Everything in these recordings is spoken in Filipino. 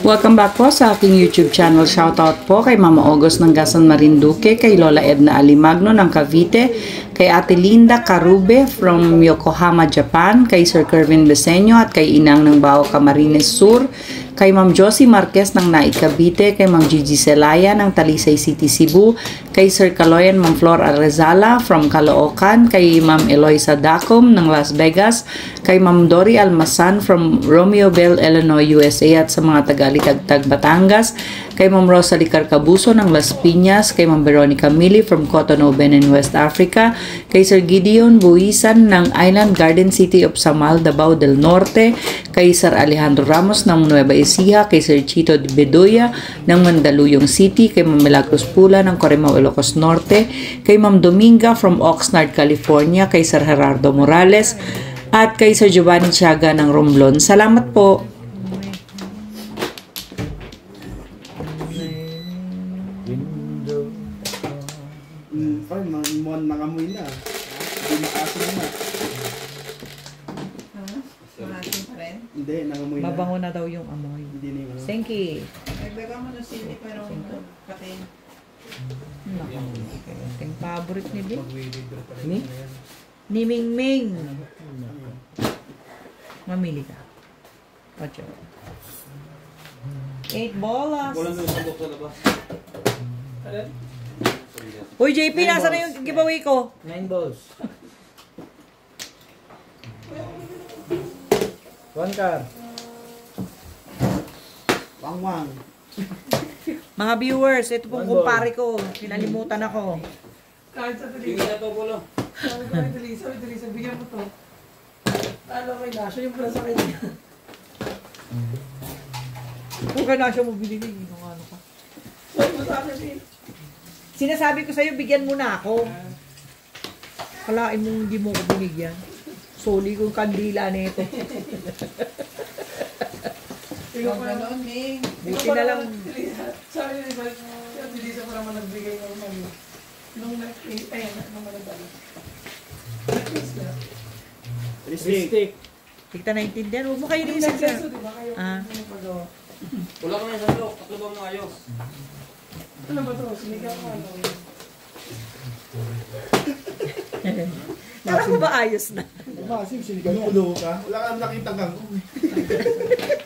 Welcome back po sa aking YouTube channel. Shoutout po kay Mama August ng Gasan Marinduque, kay Lola Edna Alimagno ng Cavite, kay Ate Linda Carube from Yokohama, Japan, kay Sir Kervin Beseño at kay Inang ng Bao Camarines Sur, kay Ma'am Josie Marquez ng Naik Cavite, kay Ma'am Gigi Celaya ng Talisay City, Cebu, kay Sir Caloyan Ma'am Flor Arrezala from Caloocan, kay Ma'am Eloisa Dacom ng Las Vegas, kay Ma'am Dory Almasan from Romeoville, Illinois, USA at sa mga taga-Alitagtag, Batangas, kay Ma'am Rosalie Carcabuso ng Las Piñas, kay Ma'am Veronica Mili from Cotonou, Benin, West Africa, kay Sir Gideon Buisan ng Island Garden City of Samal, Davao del Norte, kay Sir Alejandro Ramos ng Nueva Ecija, kay Sir Chito de Bedoya ng Mandaluyong City, kay Ma'am Milagros Pula ng Corimao, Ilocos Norte, kay Ma'am Dominga from Oxnard, California, kay Sir Gerardo Morales, at kay Sir Giovanni Tiaga ng Romblon. Salamat po! Nangamoy na. Hindi makasin na. Makasin pa rin? Hindi, nangamoy na. Mabango na daw yung amoy. Hindi na yung Senki! Nagdaga mo ng sili pero patin. Yung favorite ni Bill? Ni? Ni Ming Ming! Mamili ka. Ocho. 8 bolas! Walang may sabok sa labas. Uy, JP, nasa na yung giveaway ko? 9 balls. 1 car. Wang-wang. Mga viewers, ito pong kumpare ko. Kinalimutan ako. Kahit sa Tingin na to, Polo. Sabi ko kay Delisa, bigyan mo to. Ano kay Nasho, yung pala sa kanya. Kung kaya na siya mo binili, ano ka? Sabi mo sa akin eh. Sinasabi ko sa'yo, bigyan mo na ako. Kalain mo hindi mo ko binigyan. Soli kong kandila nito. Ikaw pa naman, Ming. Buti na lang. Sabi ni Bal, yung Delisa pa naman nagbigay ng mali. Nung nag-ayan, nung managdala. Nag-kiss na. Ristik. Hindi kita naintindihan. Huwag mo kayo rin Nag-seso, di ba kayo? Ah. Yung pagawa. Wala ka na yung sandok. Tatlo ba mo ayos? Ano ba to? Sinigaw ko ano? Parang mo ba ayos na? Masim, sinigaw mo ulo ka. Wala ka naman nakita kangkong.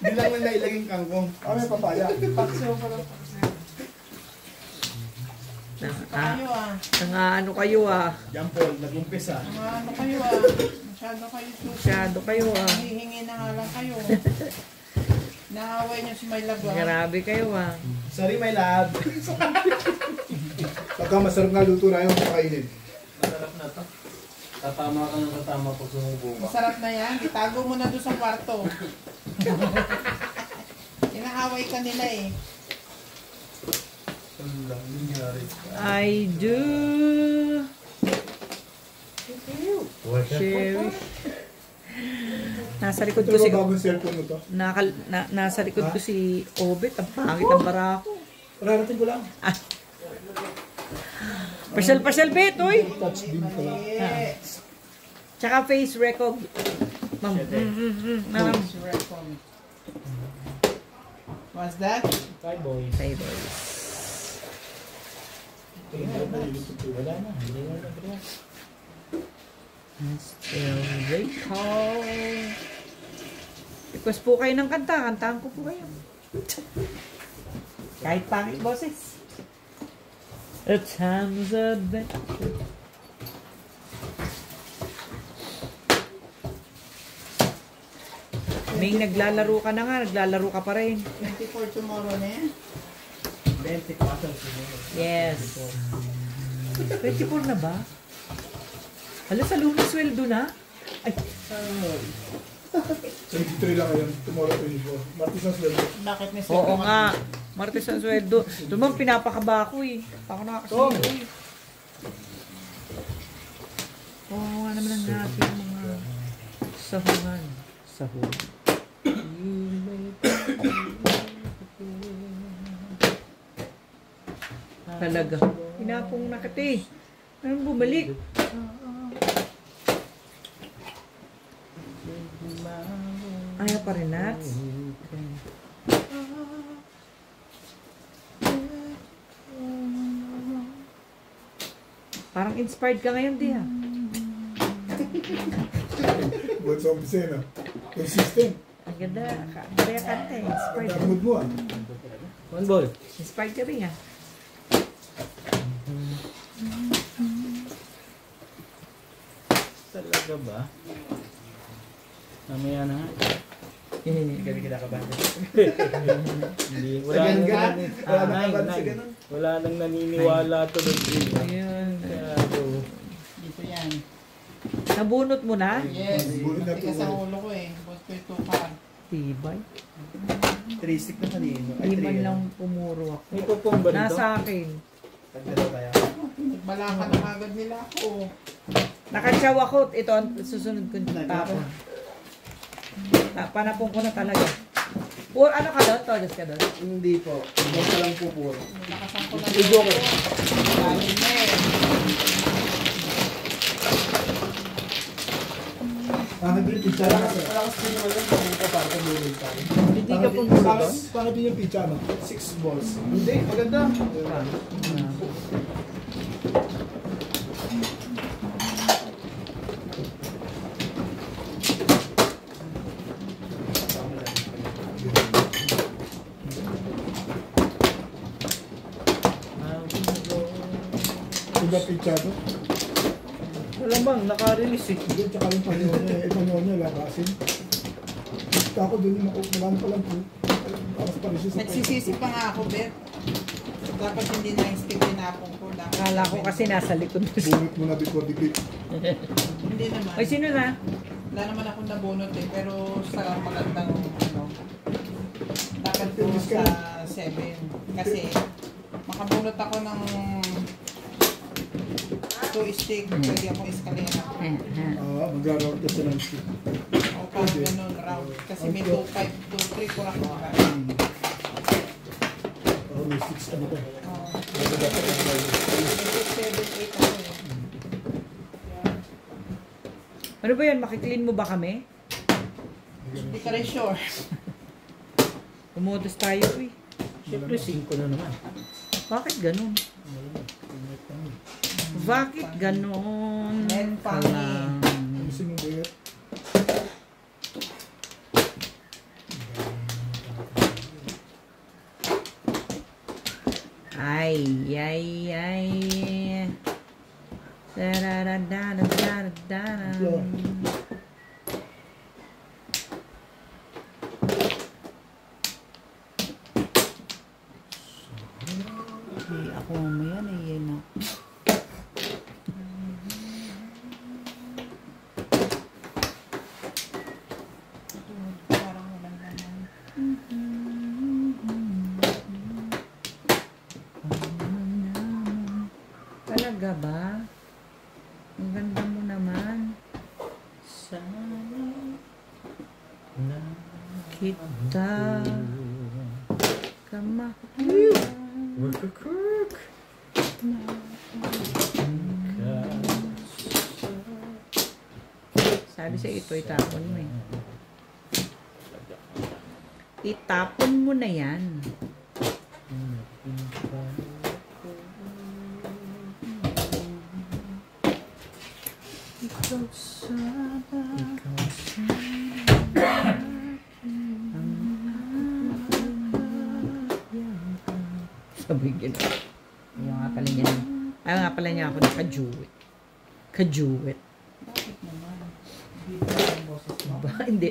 Bilang lang nailaging kangkong. May papaya. Paksiw pa lang. Kayo ah. Ano kayo ah. Jampol, nag-umpisa. Ano kayo ah. Masyado kayo susunod. Masyado kayo ah. Hihingi na nga lang kayo. Naaway niyo si May Lagwa. Grabe kayo ah. Sorry, my love. Pagka masarap nga luto na yung pakainin. Masarap na to. Tatama ka na tatama pag sumubo ka. Masarap na yan. Itago mo na doon sa kwarto. Inaaway ka nila eh. Ano lang, nangyari. I do. Cherish. Nasa likod ko si Bagong cellphone mo to. nasa likod ko si Obet. Ang pangit ang barako. Pararating ko lang. Pasyal bet, oy. Touch din pala. Tsaka face record. Ma'am. Ma'am. What's that? 5 boys. Say boys. Wala na. Hindi na na. Still recall. Request po kayo ng kanta. Kantaan ko po kayo. Kahit pangit boses. A time's adventure. Ming, naglalaro ka na nga. Naglalaro ka pa rin. 24 tomorrow na yan? 24 siguro. Yes. 24 na ba? Hala, sa Lunes sweldo na? Ay, 23 lang ngayon. Tomorrow 24. Martis ang sweldo. Bakit may oo nga. Martes ang sweldo. Lumang pinapakaba ako eh. Ako nakakasino eh. Oo nga naman ang natin mga sahungan. Sahungan. Talaga. Pinapong nakati. Anong bumalik? Ayaw pa rin, Nats? Parang inspired ka ngayon, di ha? Buwan sa umpisa, no? Consistent. Ang ganda. Kaya kanta eh. Inspired. Ang mood mo, ah. One ball. Inspired ka rin ha? Talaga ba? Mamaya na nga. Hindi kami kinakabahan. Hindi, wala nang wala nang naniniwala to ng Ayun. Dito yan. Nabunot mo na? Yes. Bulit na Matigas ang tuloy. ulo ko eh. Buot ko yung tukar. Tibay. 3 stick na kanino. Hindi man lang pumuro ako. May pupong ba nito? Nasa akin. Tagdalaw tayo. Nagbalakan na agad nila ako. Nakatsaw ako. Ito ang susunod kong tapon. Panapon ko na talaga. Ano ka doon? Todos ka doon? Hindi po. Huwag ka lang po po. Nakasan ko na ito. Galing na eh. Pangit yung pizza, no? Malakas din naman lang kung ka para tumulog tayo. Hindi ka pumuro. Pangit yung pizza, no? 6 balls. Hindi, maganda. Iba pizza, no? Wala bang, naka-release eh. Doon, tsaka yung panyo niya, ipanyo niya, labasin. Ako doon yung marami pa lang po. Tapos pa rin siya sa Nagsisisi pa nga ako, Bet. Dapat hindi na yung stick tinapon ko. Akala ko kasi nasa likod mo. Bumit mo na before the clip. Hindi naman. Ay, sino na? Wala naman akong nabunot eh. Pero sa magandang ano. Dapat po sa 7. Kasi makabunot ako ng 2 stick. Pwede akong eskalera. Mag-round ka sa ng stick. O parang ganun round. Kasi may 2, 5, 2, 3 ko ako. Oh, may 6 ano ka. May 7, 8 ako eh. Ano ba yan? Makiklin mo ba kami? Hindi ka rin sure. Umutos tayo eh. Siyempre, 5 na naman. Bakit ganun? Bakit ganun? Net ka funny. lang? Gusto mo ba yun? Ay, ay, ay. Da-da-da-da-da-da-da. Okay, ako mamaya na yan na. Parang walang naman. Talaga ba? Ang ganda mo naman. Sana na Kita kama. work. Sabi sa ito, itapon mo eh. Itapon mo na yan. Ikaw sana. Sabi gano'n. Ayaw nga pala niya. Ayaw nga pala niya ako naka-juwet. Ka-juwet. Bakit naman? Hindi ba ang boses mo? Ba? Hindi.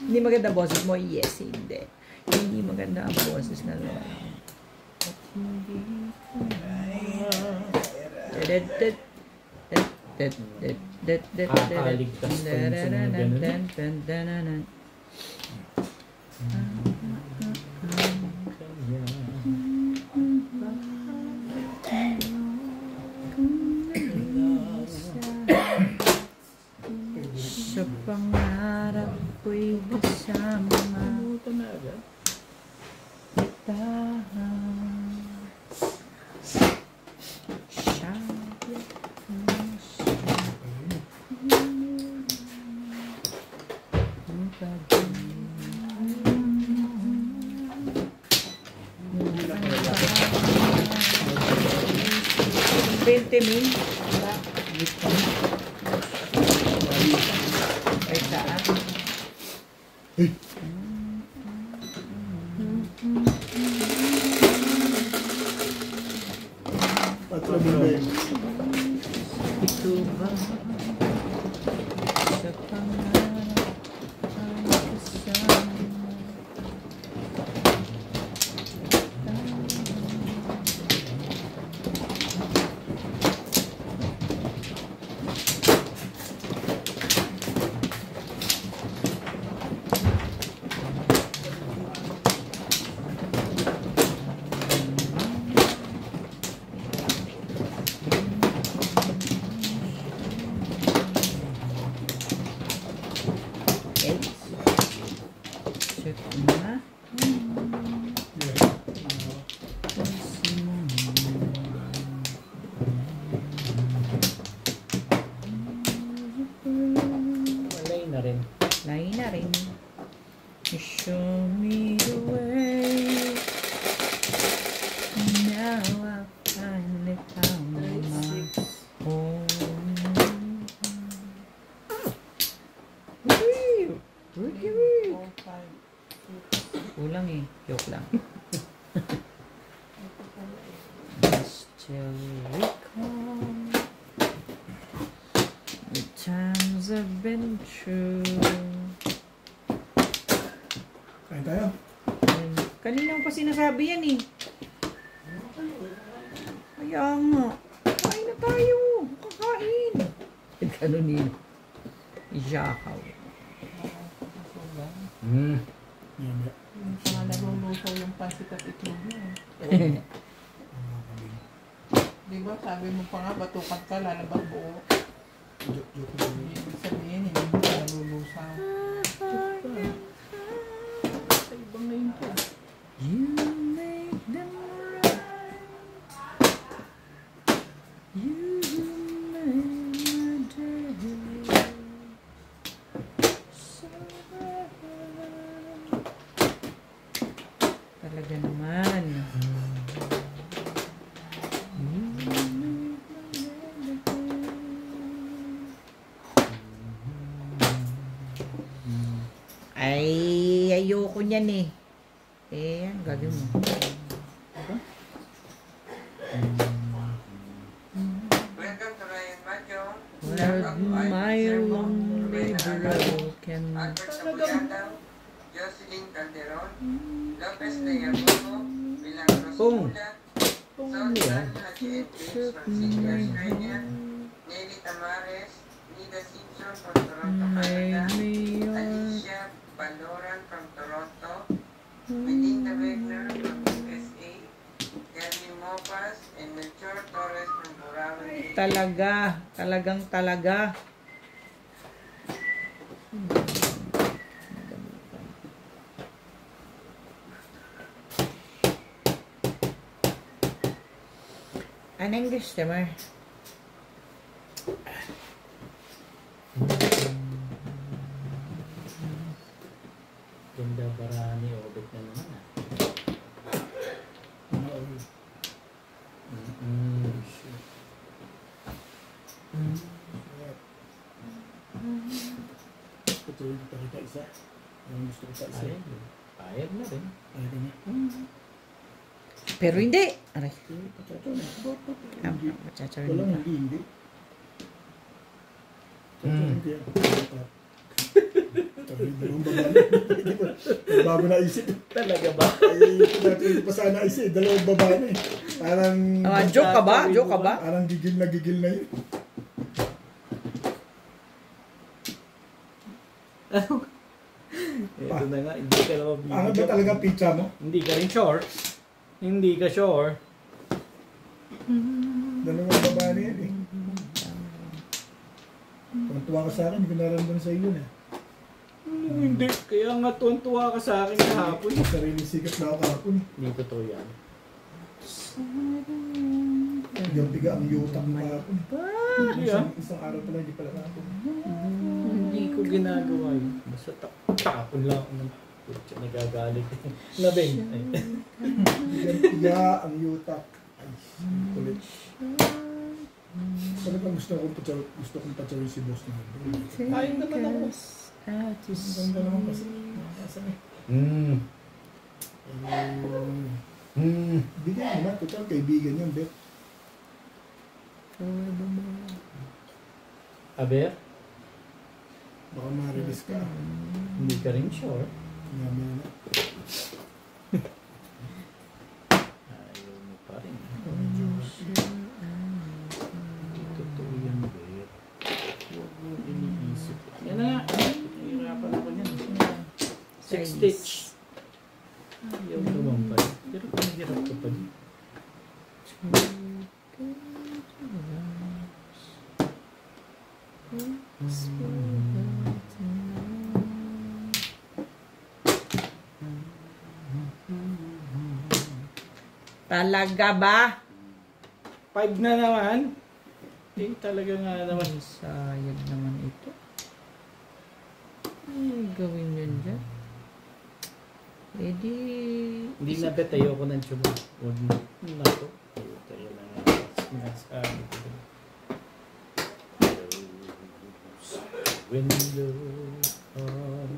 Hindi maganda boses mo? Yes, hindi. Hindi maganda ang boses na lola. Kakaligtas pa yun sa mga ganun. Sa pangarap ko'y kasama kita. Siya. Ultimate. Diba? Ay, saan? Patro Bibeng. Ito ba? Sa pangarap ang kasama. Okay. Check na. Malay na rin. Lain na rin. You show me the way. Now I finally found my home. Woo! Woo! 4, 5. Kulang eh. Joke lang. Still recall the times I've been through. Kain tayo. Kanina ko pa sinasabi yan eh. Kaya nga. Kain na tayo. Kakain. Ganun yun. Iyakaw. Hmm. Yan. Yung mga nalulusaw yung pansit at itlog mo. Di ba sabi mo pa nga, batukat ka, lalabang buo. Joke lang. Ibig sabihin, hindi mo ka nalulusaw. Sa ibang ngayon po. You make them right. You make my day. So talaga naman. Ay, ayoko niyan eh. Eh, ang gagawin mo. Welcome to Ryan Macho. Where my lonely broken Albert Sabuyatao, Jocelyn Calderon, Lopez Leopold, Milagros Kung. Mula, Ano yan? Sultan Haji Edris from City, Australia, Nelly Tamares, Nida Simpson from Toronto, Canada, made me your Alicia Baloran from Toronto, Melinda Wegner from USA, Kelly Mopas, and Melchor Torres from Burawan. talaga, talagang talaga. Anong gusto mo? Ganda barani obit na naman ah. Ito yung pakita isa. Yung gusto ko pa isa. Ayad. Ayad na rin. Ayun na. Pero hindi. Aray. Hindi. Machacharin Walang mo pa. hindi. Hindi yan. Sabi mo baba na. Bago na isip. Talaga ba? Ay, pinatuloy pa sana isip. Dalawang baba na eh. Parang... Joke ka ba? Joke ka ba? Parang gigil na yun. Ito na nga, hindi ka naman bibigyan. Ano ba talaga pizza mo? Hindi ka rin sure. Hindi ka sure. Dalawang baba na yan eh. Kung tuwa ka sa akin, hindi ko naramdaman sa iyo na. Hindi. Kaya nga tuwan-tuwa ka sa akin kahapon. Sarili sikat na ako kahapon. Hindi totoo yan. Hindi ang biga ang yutak mo kahapon. Isang araw pala, hindi pala kahapon. Hindi ko ginagawa yun. Basta tapon lang ako ng putya, nagagalit. Labing. Hindi ang biga ang yutak. Ay, kulit. Talagang gusto kong patsawin si boss na. Kain naman ako. At is Ang ganda naman kasi. Nasaan eh? Bigyan mo na. Total, kaibigan yan, Bet. Aber, Baka ma-release ka. hindi ka rin sure. Mamaya na. Ayaw mo pa rin. Totoo yan, Bet. Huwag mo iniisip. Yan na nga. Hirapan ako yan. 6 stitch. Ayaw naman pa rin. Pero hirap ka pa rin. Talaga ba? 5 na naman. Talaga nga naman. Sayang naman ito. Ay, gawin yun dyan. Edi... Hindi na bet, ayoko ng tsubo. Huwag na. Nato. Tayo lang nga. Sinasabi ko. Window on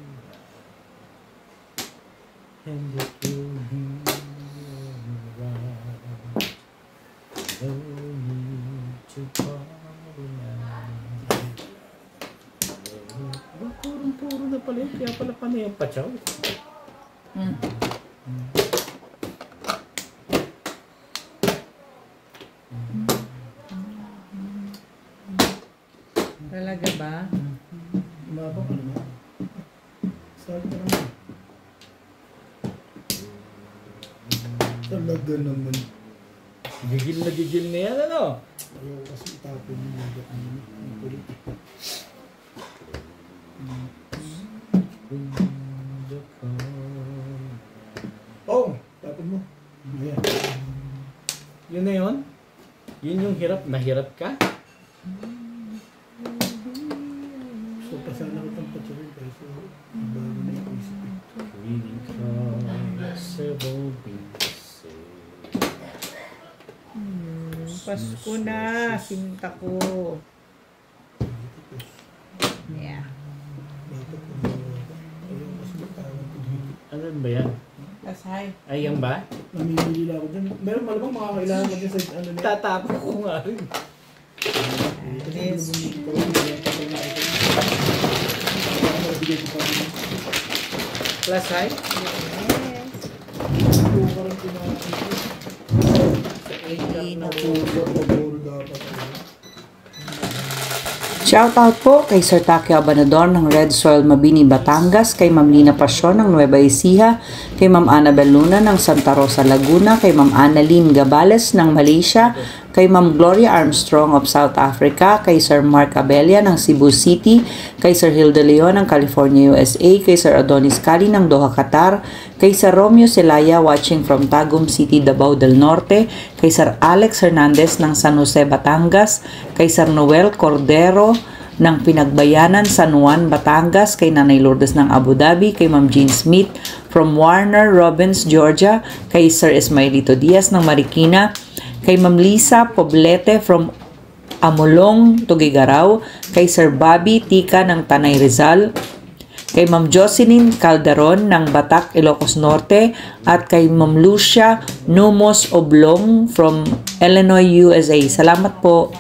and it will be alright. No need to worry now. Puro na pala yun. Kaya pala paano yung patsaw? Talaga ba? Umabang ka naman. Sabi ka naman. Talaga naman. Gigil na yan, ano? Ayaw kasi itapon yung mga ang kulit. Oh! Tapon mo. Ayan. Yun na yun? Yun yung hirap. Nahirap ka? So, pasana ko itong patsawin kasi bago na yung isip eh. Reading several pieces. Pasko na. Sinta ko. Yeah. Dapat kung bawa ka. Ayaw kasi matawag ko dito. Ano ba yan? That's high. Ay, yan ba? Namimili lang ako dyan. Meron malamang makakailangan ka dyan sa ano na. Tatapo ko nga rin. Yes. Plus high? Shoutout po kay Sir Takio Abanador ng Red Soil Mabini, Batangas, kay Ma'am Lina Pasyon ng Nueva Ecija, kay Ma'am Annabel Luna ng Santa Rosa, Laguna, kay Ma'am Annalyn Gabales ng Malaysia, kay Ma'am Gloria Armstrong of South Africa, kay Sir Mark Abella ng Cebu City, kay Sir Hilda Leon ng California, USA, kay Sir Adonis Cali ng Doha, Qatar, kay Sir Romeo Celaya watching from Tagum City, Davao del Norte, kay Sir Alex Hernandez ng San Jose, Batangas, kay Sir Noel Cordero ng Pinagbayanan, San Juan, Batangas, kay Nanay Lourdes ng Abu Dhabi, kay Ma'am Jean Smith from Warner Robins, Georgia, kay Sir Ismaelito Diaz ng Marikina, kay Ma'am Lisa Poblete from Amulong, Tugigaraw, kay Sir Bobby Tika ng Tanay Rizal, kay Ma'am Jocelyn Calderon ng Batak, Ilocos Norte, at kay Ma'am Lucia Numos Oblong from Illinois, USA. Salamat po.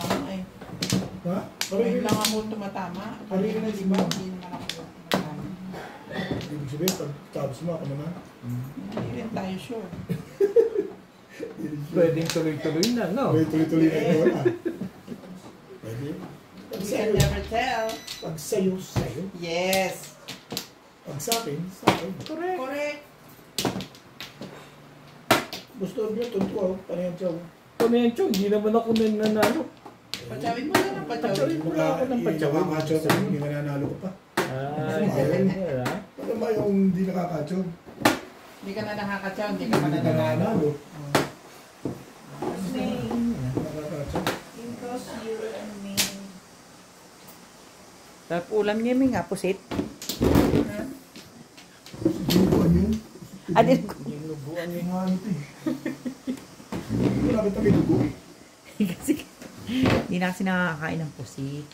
Ha? Ngayon lang ako tumatama. Kanina na, di ba? Hindi naman ako tumatama. Ibig sabihin, pag tapos mo ako naman. Hindi rin tayo sure. Pwedeng tuloy-tuloy na, no? May tuloy-tuloy na ito na. Pwede. Pag You sa'yo, can never tell. pag sa'yo, sa'yo. Yes. Pag sa akin, sa akin. Correct. Correct. Gusto nyo, tuntua, panayan siya. Panencho, hindi naman ako nanalo. Patsawin mo na lang. Patsawin. Wala ako ng patsawin. Nakakatsaw ka, hindi ka nanalo ka pa. Ay, galing mo, ha? Ano ba yung hindi nakakatsaw? Hindi ka na nakakatsaw. Hindi ka pa nananalo. Nakakatsaw. Because you and me. Tapos ulam niya may nga pusit. Ginubuan yun. Adil ko. Ginubuan Ang nga ito eh. Malapit na may dugo. Kasi Hindi na kasi nakakain ng pusit.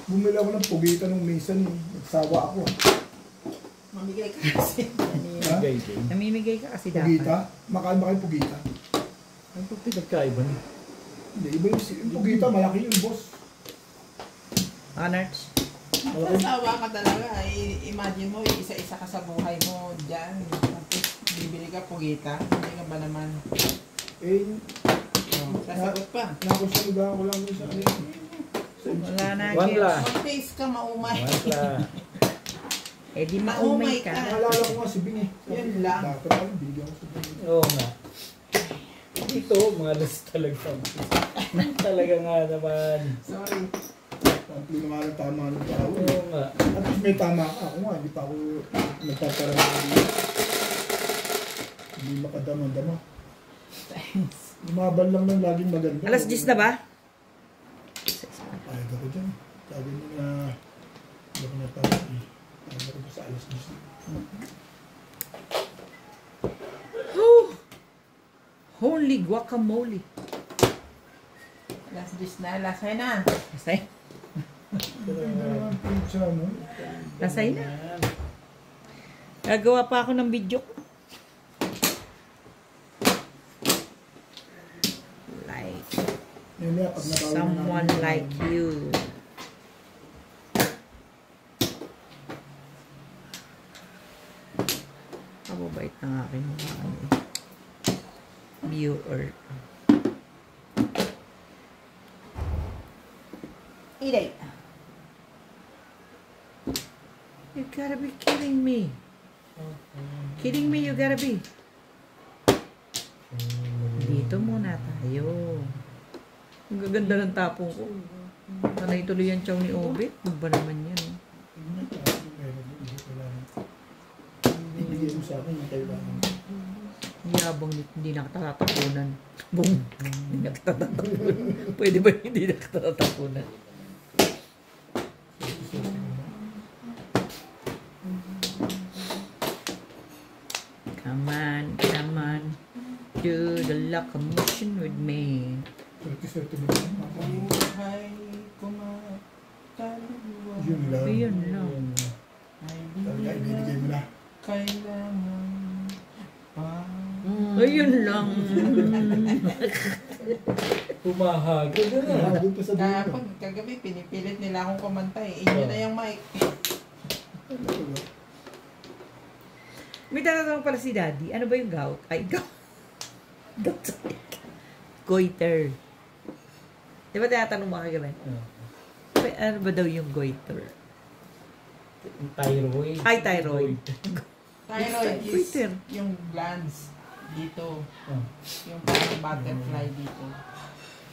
Bumili ako ng pugita nung minsan eh. Nagsawa ako. Mamigay ka kasi. Ha? Bigay din. Namimigay ka kasi dapat. Pugita? Makain ba kayo pugita? Ano pa pinagkaiba niya? Hindi, iba yung pugita. Malaki yung boss. Nerds. Sasawa ka talaga. Imagine mo, isa-isa ka sa buhay mo dyan. Tapos bibili ka pugita. Hindi ka ba naman? Eh, Sasagot pa. nakusalugan ko lang sa ano. Wala na. One Gets. la. Mag-taste ka, maumay. One la. Eh di maumay ka. Naalala ko nga si Bing eh. Yun lang. Dapat ako, binigyan ko si Bing. Oo nga. Dito, malas talaga. Talaga nga naman. Sorry. Ang naman ang tama ng tao. Oo nga. At least may tama ka. Ako nga, hindi pa ako nagtatarang hindi makadama-dama. Lumabal lang ng laging maganda. Alas 10 na ba? Ayag ako dyan. Sabi mo na hindi ako naparang ayag ako sa alas 10. Holy guacamole. Last dish na, lasay na. Lasay? Ganda naman pizza mo. Lasay na. Gagawa pa ako ng video ko. Like Mamaya pag nabawal na someone namin, like you. Mababait ng aking mga viewer. Eat it. You gotta be kidding me. Kidding me, you gotta be. Dito muna tayo. Ang gaganda ng tapong ko. Sanay tuloy ang chow ni Obe. Ano ba naman yan? Ibigay mo sa akin yung kailangan. Yabang hindi nakatatapunan. Boom. Hindi nakatatapunan. Pwede ba hindi nakatatapunan? Come on, come on. Do the locomotion with me. Swerte-swerte mo naman. Buhay kumakalawa. Yun lang. Ayun lang. Ay Talaga, ibibigay mo na. kailangan pa. Ayun lang. Humahagod na. Hagod pa sa dulo. Kahapon, kagabi, pinipilit nila akong kumanta eh. Inyo na yung mic. May tatanong pala si Daddy. Ano ba yung gout? Ay, gout. Gout. Goiter. Di ba tinatanong mo kagabi? Ano ba daw yung goiter? Thyroid. Ay, thyroid. Thyroid is Goiter. yung glands dito. Oh. Yung parang butterfly dito.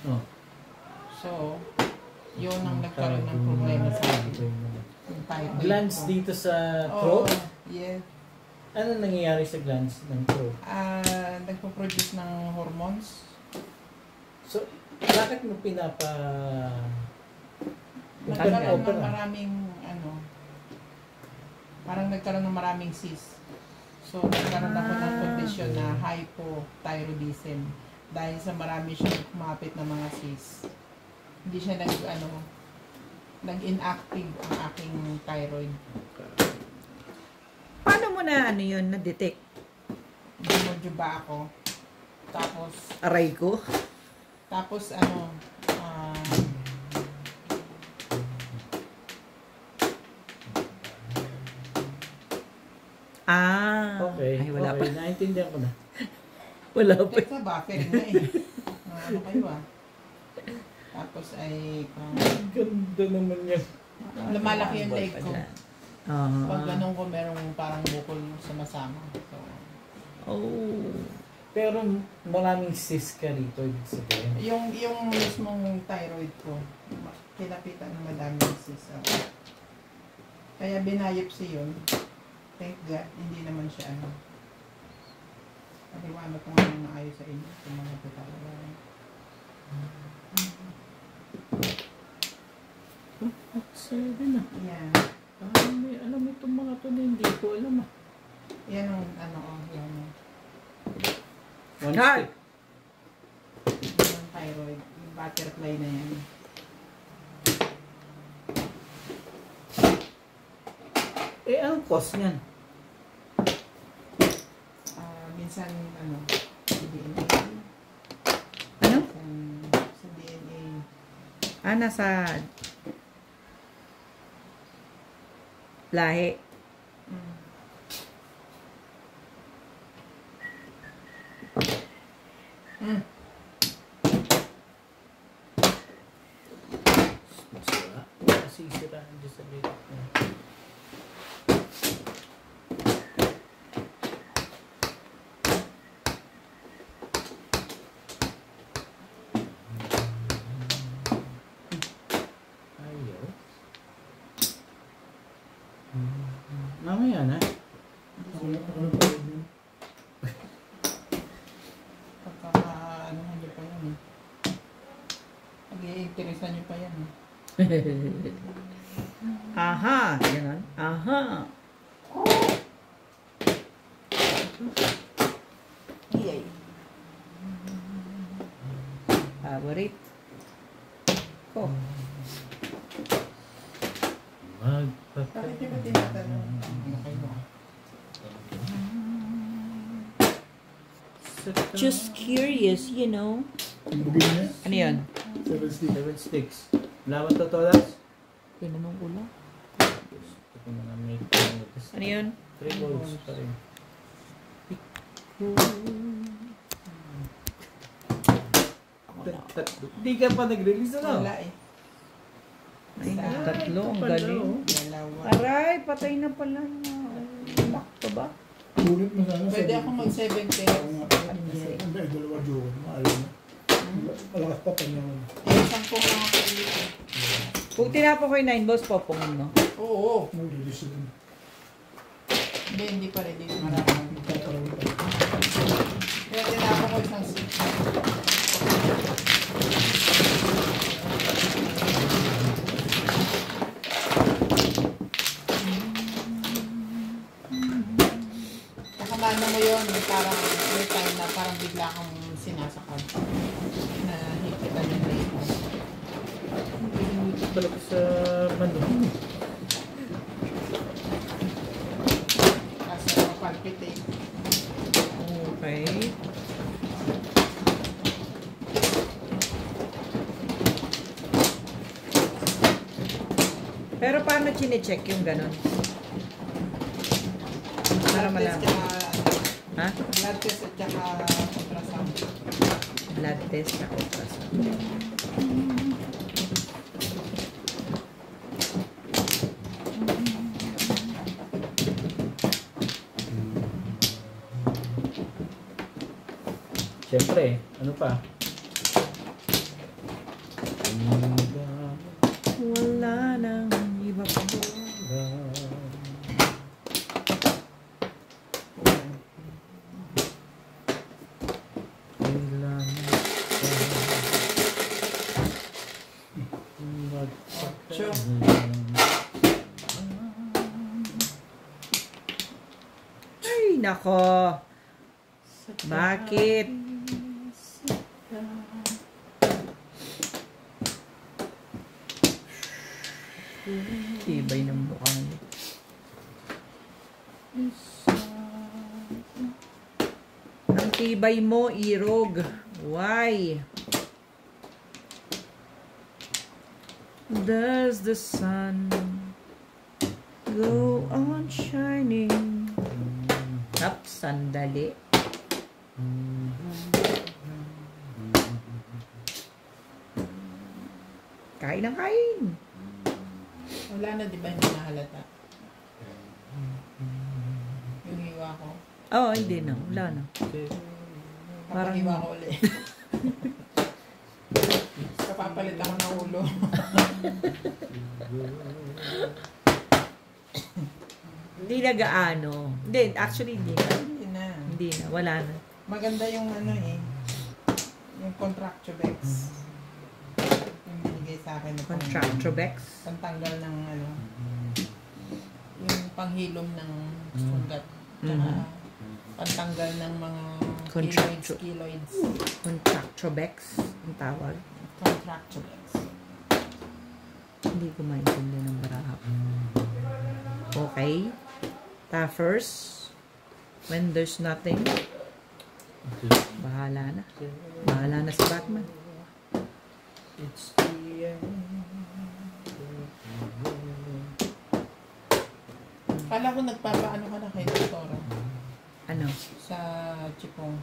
Oh. So, yun ang nagkaroon ng problema sa akin. Yung thyroid Glands ko. dito sa Oo, throat? yeah. Ano nangyayari sa glands ng throat? Nagpo-produce ng hormones. So, bakit mo Nagkaroon ng Opera. maraming parang nagkaroon ng maraming cyst. So, nagkaroon ako ng condition na hypothyroidism dahil sa marami siyang kumapit na mga cyst. Hindi siya nag-inactive ang aking thyroid. Paano mo na yun, na-detect? Dumuduba ako. Tapos, Aray ko? Okay. Ay, wala okay. pa. Naintindihan ko na. Wala pa. teka, buffering na eh. Ano kayo Tapos ay, Ganda naman yan. lumalaki yung leg ko. Pag Ah. ganun ko, merong parang bukol sumasama. So, Pero maraming cyst ka rito. Ibig sabihin. yung mismong thyroid ko, kinapitan ng madaming cyst. Kaya binayopsy yun. Thank God, hindi naman siya Paliwanag ko nga yung maayos sa inyo. Sa mga tatawag. Seven na. Yan. Alam mo itong mga to na hindi ko alam Yan ang yan. One Hi! stick. Yung thyroid. Yung butterfly na yan. Eh, anong cost niyan? Minsan, ano, sa DNA. Ano? Sa DNA. Nasa lahi. Sira. Kasi siraan dyan sa dito. Ayaw. Mamaya na. Pagkaka-anuhan nyo pa yan eh. Pag-i-interesan nyo pa yan eh. Aha, ganun. Aha. Yay. Favorite ko. Bakit nyo ba tinatanong? Ano kayo? Just curious, you know. Bugin niya. Ano yun? 7 stick. 7 sticks. Laban to todas? Tinanong ko lang. Gusto ko na may Ano yun? 3 balls pa rin. Hindi ka pa nag-release na. Wala eh. Ay, tatlo. Ang galing. Dalawa. Aray, patay na pala. Bakto ba? Ulit mo sana. Pwede ako mag-7 pairs. Hindi, dalawa joke. Maalam na. Malakas pa pa naman. Eh, 10 lang ako dito. Kung tinapon ko yung 9 balls, popongin mo. Oo. Mag-release din. Hindi pa rin dito marami. Kaya tinapon ko isang 6. Nakamano mo yun, parang may time na parang bigla kang sinasakal. Na hikitan yung rate. Ito pala ko sa manok. Kasi mapalpitate. Okay. Pero paano chine-check yung ganun? Para Blood test malaman. tsaka, Ha? blood test at tsaka ultrasound. Blood test na ultrasound. Siyempre, ano pa? Wala nang iba pa. Ay, nako. Bakit? Tibay ng mukha niya. Ang tibay mo, Irog. Why? Does the sun go on shining? Tap, sandali. Kain ng kain. Wala na, di ba hindi nahalata? Yung hiwa ko. Oo, hindi na. Wala na. Parang- Papahiwa ko ulit. Kapapalit ako ng ulo. Hindi na gaano. Hindi, actually hindi na. Hindi na. Hindi na. Wala na. Maganda yung ano eh. Yung Contractubex. Yung binigay sa akin. na Contractubex. Pantanggal ng ano. Yung panghilom ng sugat. Tsaka pantanggal ng mga Contractu- keloids. Contractubex. Ang tawag. Contractures. Hindi ko maintindihan ng baraha. Okay. First, when there's nothing, bahala na. Bahala na si Batman. It's the end. Kala ko nagpapaano ka na kay Doktora Ano? sa Chipong.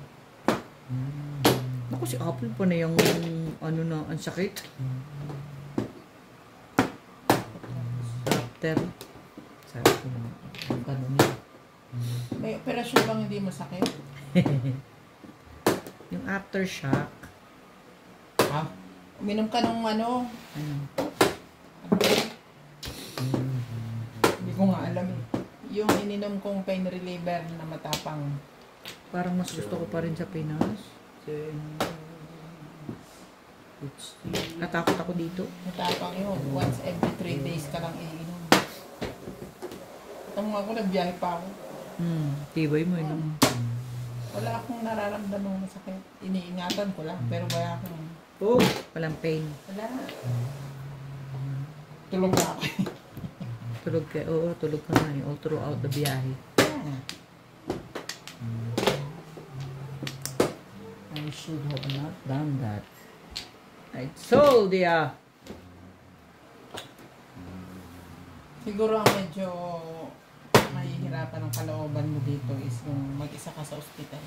Ako si Apple pa na yung ano na, ang sakit. After. Sabi ko na, ang ganun yun. May operasyon bang hindi masakit? Yung aftershock, Ha? Uminom ka nung ano? ano, Hindi ko nga alam eh. Yung ininom kong pain reliever na matapang. parang mas gusto ko pa rin sa Pinas. It's the Natakot ako dito. Matapang yun. Once every 3 days ka lang iinom. Tama ako, nagbiyahe pa ako. Tibay mo yun. Wala akong nararamdaman masakit. Iniingatan ko lang. Pero wala akong... Oh, walang pain. Wala. Tulog na ako. Tulog ka, oo, tulog ka nga eh, all throughout the biyahe. I should have not done that. I told ya! Siguro ang medyo mahihirapan ng kalooban mo dito is yung mag-isa ka sa ospital.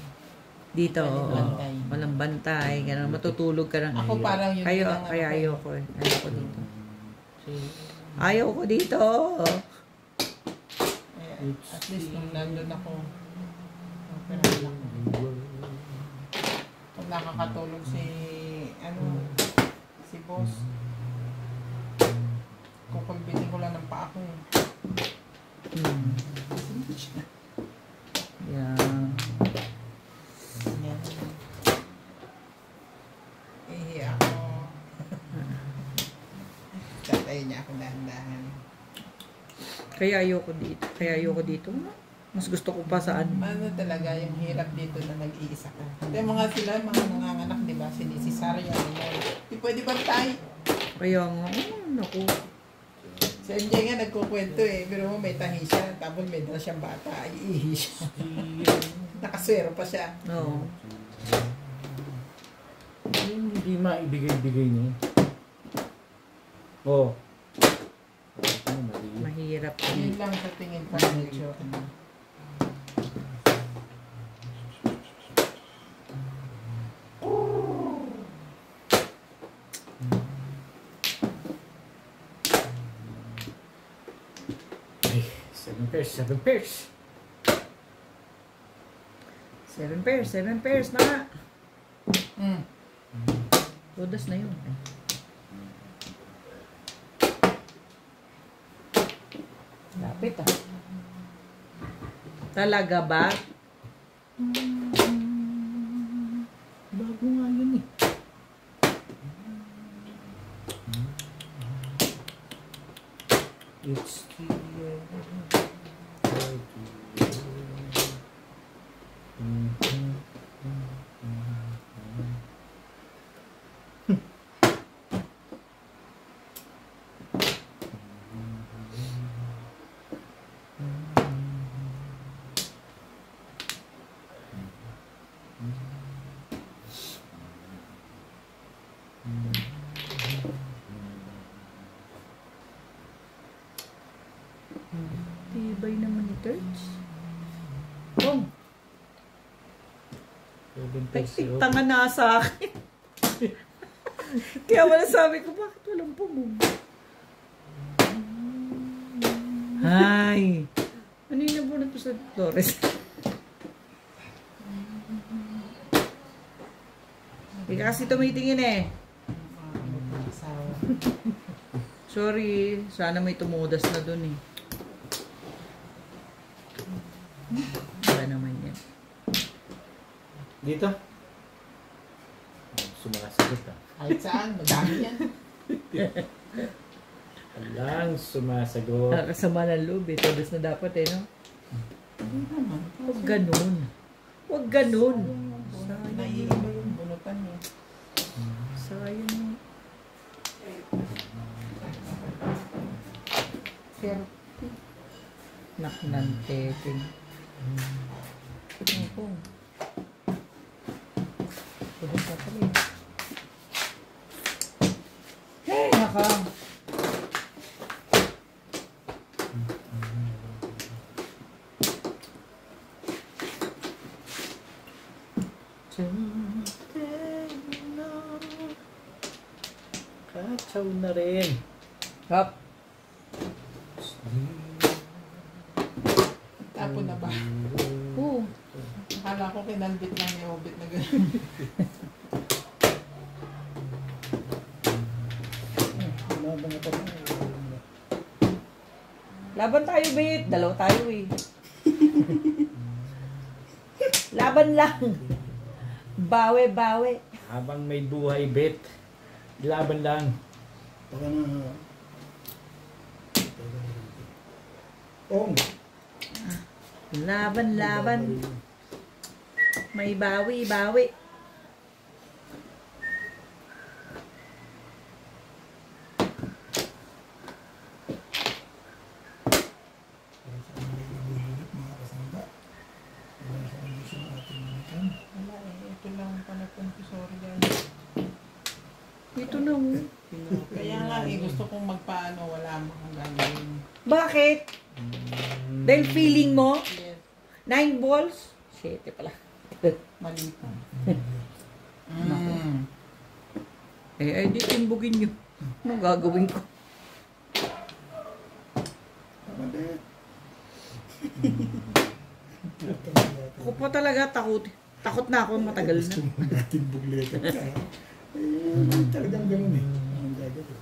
Dito, Walang oo. bantay. Walang bantay, ganun, matutulog ka lang. Ako parang yun Kaya, lang kaya ano ko. ayoko eh. Ayoko dito. Ayoko dito! Kaya, at least nung nandun ako, operahan ako. Pag nakakatulog si boss, kukulbitin ko lang ng paa ko eh. Yeah. Yan. Ako. Tatayo niya ako dahan-dahan. Kaya ayoko dito. Mas gusto ko pa saan. Ano talaga yung hirap dito na nag-iisa ka. Ito yung mga sila, mga nanganganak, di ba? Si Sarah, di pwede bantay. Kaya nga, naku. Si MJ nga nagkukwento eh, pero may tahi siya, tapos may dala siyang bata, ay ihi siya. Nakaswero pa siya. Oo. yung hindi maibigay-bigay niya. Oh. Mali. Mahirap. Yun lang sa tingin ko medyo. Ay, 7 pairs, 7 pairs. 7 pairs na nga. Mm. Todas na yun. Lapit ah. Talaga ba? Bago nga yun eh. It's the Tibay naman ni Turds. Oh, 7 ay, pairs. tanga na sa akin. Kaya wala sabi ko, bakit walang pumog? Hay! Ano yung nabunod po sa Flores? Hindi ka kasi tumitingin eh. Sorry, sana may tumudas na dun eh. Wala naman yan. Dito? Sumasagot ah. Kahit saan, madami yan. Alang sumasagot. Nakakasama ng loob eh. Todas na dapat eh, no? Huwag ganun. Huwag ganun. Naiiba yung bunutan eh. Sayang. Naknanteting. Opo. Pwede pa pala eh. Hey, naka. Kachaw na rin. Hop. Tapon na ba? Oo. Akala ko kinalbit lang ni Obit na gano'n. Laban tayo, Bit. Dalaw tayo eh. Laban lang. Bawe, bawe. Habang may buhay, bet. Laban lang. Baka na... Ong! Laban, laban. May bawi, bawi. Wala eh. Ito lang ang panapon ko. Sorry guys. Ito na. Kaya nga eh. Gusto kong magpaano. Wala akong gagawin. Bakit? Dahil feeling mo? Yes. 9 balls? 7 pala. Mali pa. Ay, di timbugin nyo. Anong gagawin ko? Ako pa talaga takot. Takot na ako matagal na. Timbog letter ka. Talagang ganun eh. Ang gagawin.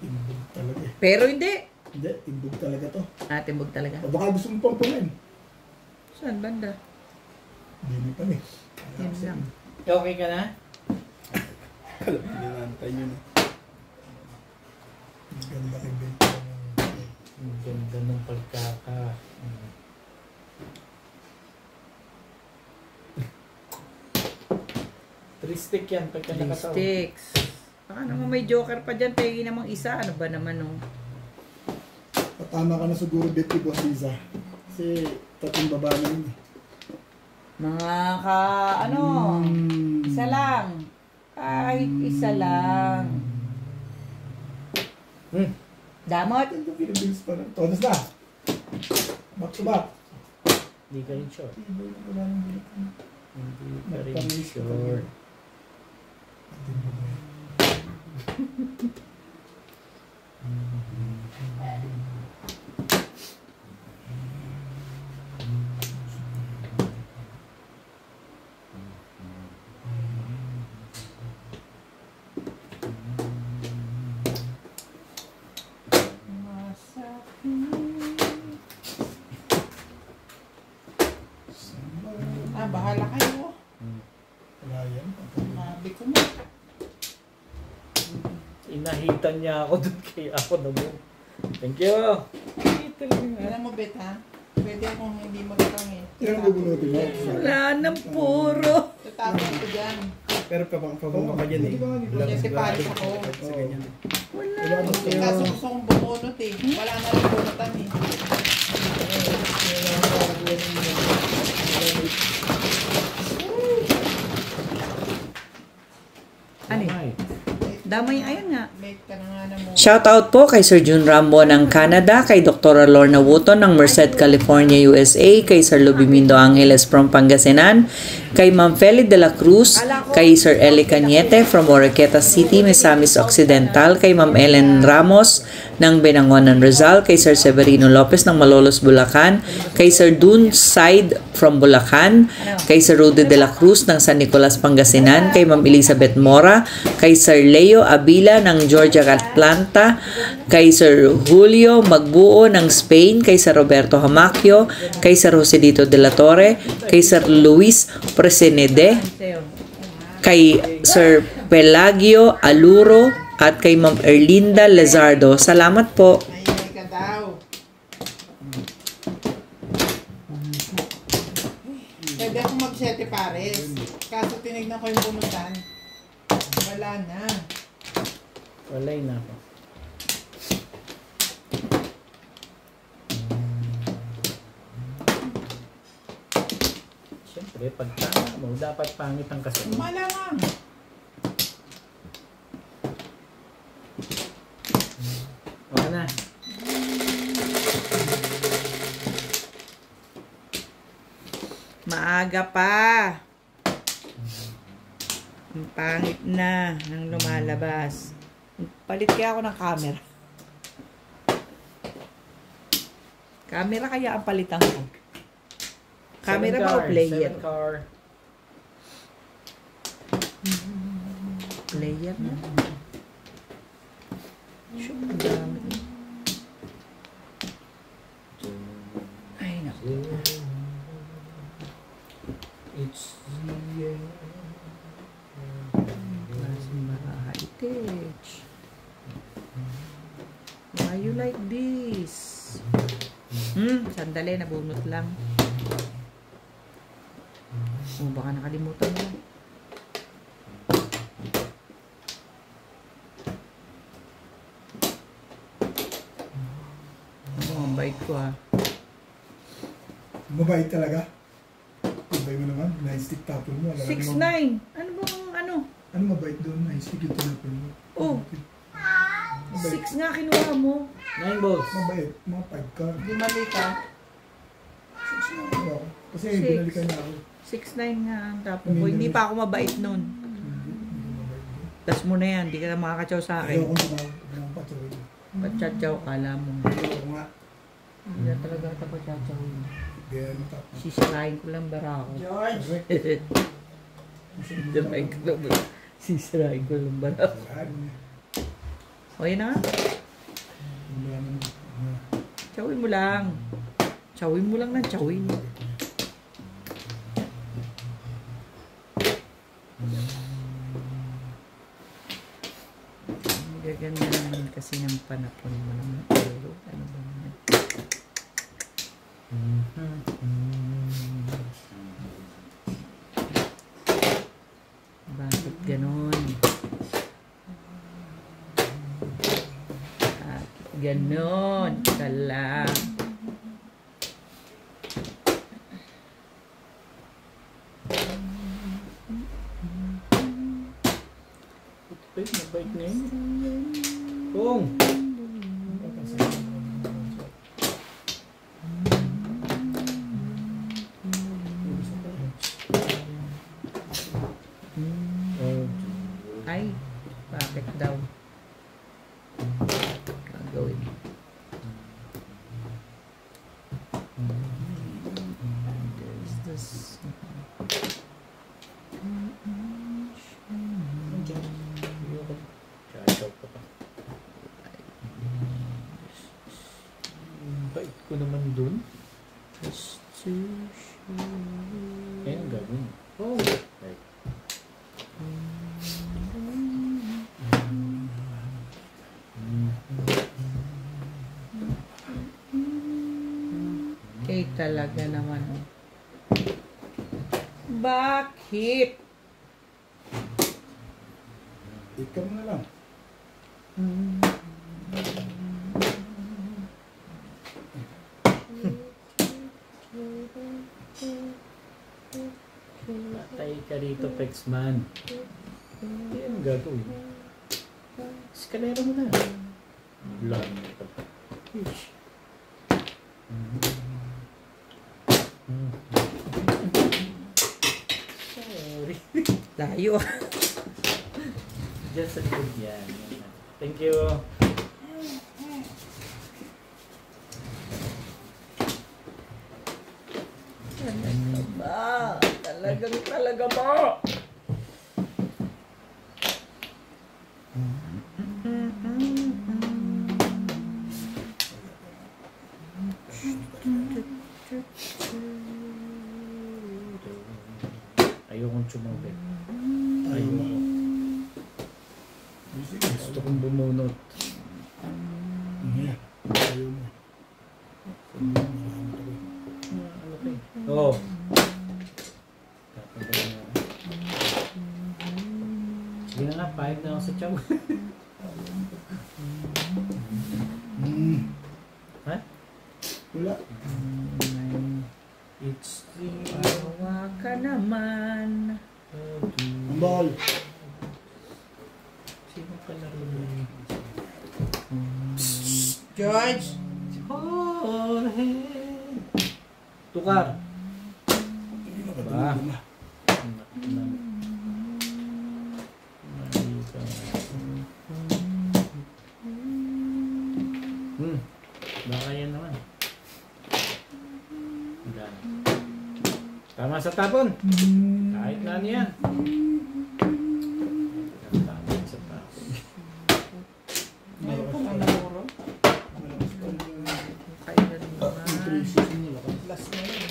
Timbog talaga eh. Pero hindi. Hindi, timbog talaga to. Timbog talaga. O baka gusto mong pampunin. Saan banda? Hindi pa eh. Yan lang. Okay ka na? Alam, ninantay nyo na. Ang ganda kay Ben. Ang ganda ng pagkaka. Tristic yan pagka nakataon. Sticks. Baka naman may joker pa dyan. Pegi namang isa. Ano ba naman oh? Patama ka na siguro bet kay Boss Liza. Kasi tatlong baba na yun eh. Mga ka, ano, isa lang. Kahit isa lang. Damot. Ito Philippines pa na. Todas na. Back to back. Hindi ka rin sure. Wala nang bilik. Hindi ka rin sure. Bahala kayo. Wala yan. Sabi ko mo. Inahitan niya ako dun kaya ako naman. Thank you. Alam mo, Bet, ha? Pwede akong hindi magtangi. Yan ang bubunutin mo. Wala nang puro. Tatapos ko dyan. Pero pabang ka dyan eh. Kasi paris ako. Sa ganyan. Wala nang Kaso gusto kong bumunot eh. Wala na rin bunutan eh. Ano eh? Damay, ayun nga. Late ka na nga na mo. Shoutout po kay Sir Jun Rambo ng Canada, kay Dr. Lorna Wooton ng Merced, California, USA, kay Sir Lubimindo Angeles from Pangasinan, kay Ma'am Feli de la Cruz, kay Sir Eli Cañete from Oroqueta City, Misamis Occidental, kay Ma'am Ellen Ramos ng Benangonan Rizal, kay Sir Severino Lopez ng Malolos, Bulacan, kay Sir Dun Said from Bulacan, kay Sir Rudy de la Cruz ng San Nicolas, Pangasinan, kay Ma'am Elizabeth Mora, kay Sir Leo Abila ng Georgia, Atlanta, kay Sir Julio Magbuo ng Spain, kay Sir Roberto Hamacchio, kay Sir Joselito de la Torre, kay Sir Luis Presenede, kay Sir Pelagio Aluro, at kay Ma'am Erlinda Lezardo. Salamat po. Maingay ka daw. Pwede akong mag-7 pares. Kaso tinignan ko yung bunutan. Wala na. Walay na ako. Siyempre, pag tama mo, dapat pangit ang kasunod. Malamang. Wala na. Maaga pa. Ang pangit na nang lumalabas. Palit kaya ako ng camera. Camera kaya ang palitan ko. Camera ba o player? 7 car. Player na. Sure, ang dami. Ay, naku. It's the end. Klaseng heritage. Why you like this? Sandali, nabunot lang. Oh, baka nakalimutan mo. Oh, ang bait ko ah. Mabait talaga. Mabait mo naman. Nine-stick tapon mo. 6'9". Ano bang ano? Ano mabait doon? Nine-stick yung tinapon mo. Oh, Mabait. 6 nga kinuha mo. 9 balls. Mabait. Mga 5 ka. Di mali ka. 6 na ako. Kasi Six. binalikan niya ako. 6'9 nga ang tapon ko. Hindi pa ako mabait nun. Hindi mabait doon. Tas mo na yan, di ka na makakatsaw sa Ayaw akin. kong tumawag ng patuloy. Patsyatsaw, kala mo. Ayaw ko nga. Hindi na talaga kita patsyatsaw. Kaya matapos. Sisirain ko lang bara ako. Correct. Sisirain ko lang bara. Sisirain ko lang bara ako. Lahat niya. O yun na nga. Wala naman. Tsawin mo lang. Tsawin mo lang ng tsawin. Gaganda naman kasi ng panapon mo naman. Pero ano ba naman? Bakit ganon? Bakit ganon? Ka lang. Wait, mabait na yun. Kung! Ay, bakit daw? Gagawin. There's this. Chachaw ka pa. Bait ko naman dun. Just to show. Ayun ang gagawin. Oh! Right. Okay, talaga naman. Bakit? Ikaw mo na lang. Patay ka rito, Pexman. Hindi ang gagawin. Eskalera mo na. Blood. Ish. Sorry. Layo. Just a good yan. Thank you. Talaga ba? Talaga ba? Ayokong tsumabit. Ayoko. Gusto kong bumunot. Yeah. Ayaw mo. Ano pa eh? Oo. Sige na nga, pahig na ako sa tiyaw. Ha? Wala. It's the... Awa ka naman. Ang ball. Sino ka naroon? George! Jorge! Tukar! Ba? Baka yan naman. Tama sa tapon. Kahit na niyan. Tama sa tapon. Ngayon ko lang naburo. Kayo na rin naman. Last na yun.